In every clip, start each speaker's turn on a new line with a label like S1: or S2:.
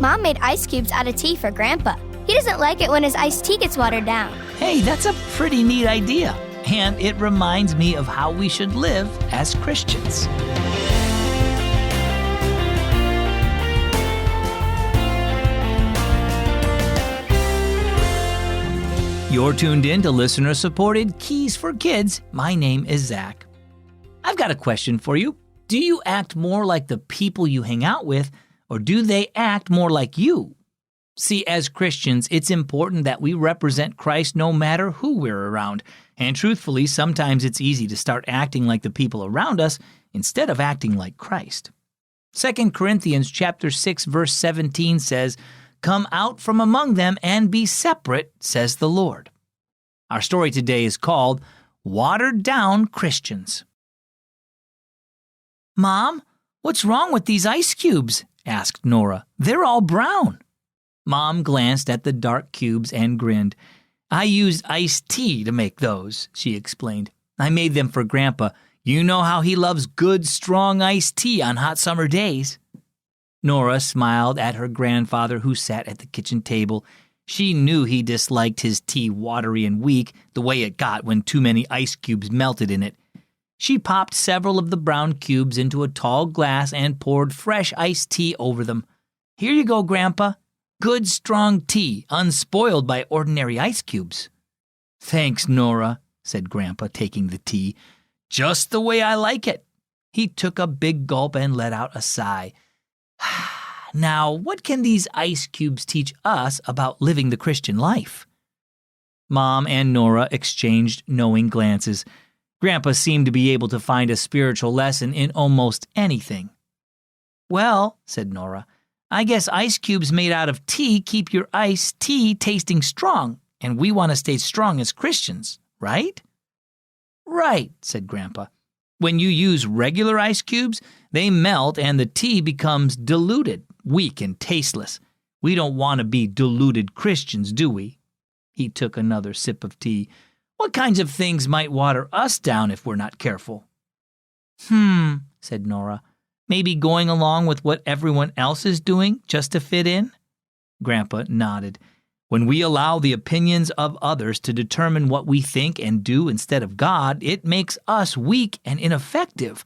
S1: Mom made ice cubes out of tea for Grandpa. He doesn't like it when his iced tea gets watered down.
S2: Hey, that's a pretty neat idea. And it reminds me of how we should live as Christians. You're tuned in to listener-supported Keys for Kids. My name is Zach. I've got a question for you. Do you act more like the people you hang out with, or do they act more like you? See, as Christians, it's important that we represent Christ no matter who we're around. And truthfully, sometimes it's easy to start acting like the people around us instead of acting like Christ. 2 Corinthians chapter 6, verse 17 says, "Come out from among them and be separate, says the Lord." Our story today is called Watered Down Christians. "Mom, what's wrong with these ice cubes?" asked Nora. "They're all brown." Mom glanced at the dark cubes and grinned. "I used iced tea to make those," she explained. "I made them for Grandpa. You know how he loves good, strong iced tea on hot summer days." Nora smiled at her grandfather, who sat at the kitchen table. She knew he disliked his tea watery and weak, the way it got when too many ice cubes melted in it. She popped several of the brown cubes into a tall glass and poured fresh iced tea over them. "Here you go, Grandpa. Good, strong tea, unspoiled by ordinary ice cubes." "Thanks, Nora," said Grandpa, taking the tea. "Just the way I like it." He took a big gulp and let out a sigh. "Now, what can these ice cubes teach us about living the Christian life?" Mom and Nora exchanged knowing glances. Grandpa seemed to be able to find a spiritual lesson in almost anything. "Well," said Nora, "I guess ice cubes made out of tea keep your iced tea tasting strong, and we want to stay strong as Christians, right?" "Right," said Grandpa. "When you use regular ice cubes, they melt and the tea becomes diluted, weak and tasteless. We don't want to be diluted Christians, do we?" He took another sip of tea. "What kinds of things might water us down if we're not careful?" Said Nora. "Maybe going along with what everyone else is doing just to fit in?" Grandpa nodded. "When we allow the opinions of others to determine what we think and do instead of God, it makes us weak and ineffective.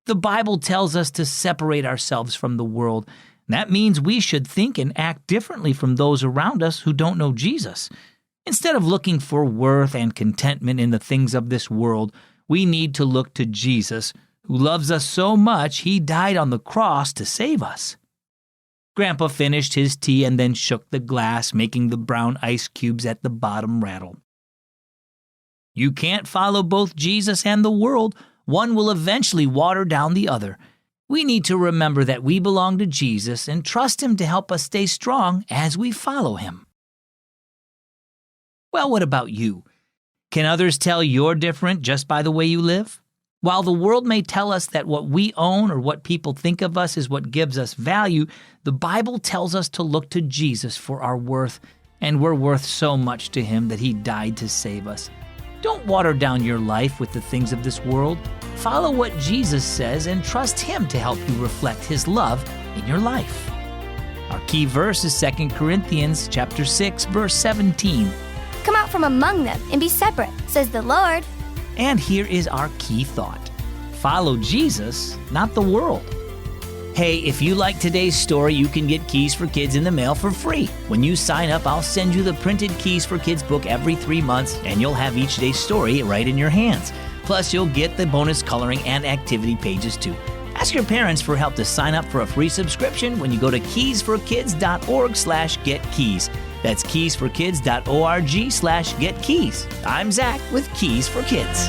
S2: The Bible tells us to separate ourselves from the world. That means we should think and act differently from those around us who don't know Jesus. Instead of looking for worth and contentment in the things of this world, we need to look to Jesus, who loves us so much he died on the cross to save us." Grandpa finished his tea and then shook the glass, making the brown ice cubes at the bottom rattle. "You can't follow both Jesus and the world. One will eventually water down the other. We need to remember that we belong to Jesus and trust him to help us stay strong as we follow him." Well, what about you? Can others tell you're different just by the way you live? While the world may tell us that what we own or what people think of us is what gives us value, the Bible tells us to look to Jesus for our worth, and we're worth so much to him that he died to save us. Don't water down your life with the things of this world. Follow what Jesus says and trust him to help you reflect his love in your life. Our key verse is 2 Corinthians chapter 6, verse 17.
S1: "Come out from among them and be separate, says the Lord."
S2: And here is our key thought. Follow Jesus, not the world. Hey, if you like today's story, you can get Keys for Kids in the mail for free. When you sign up, I'll send you the printed Keys for Kids book every 3 months, and you'll have each day's story right in your hands. Plus, you'll get the bonus coloring and activity pages too. Ask your parents for help to sign up for a free subscription when you go to keysforkids.org/getkeys. That's keysforkids.org/getkeys. I'm Zach with Keys for Kids.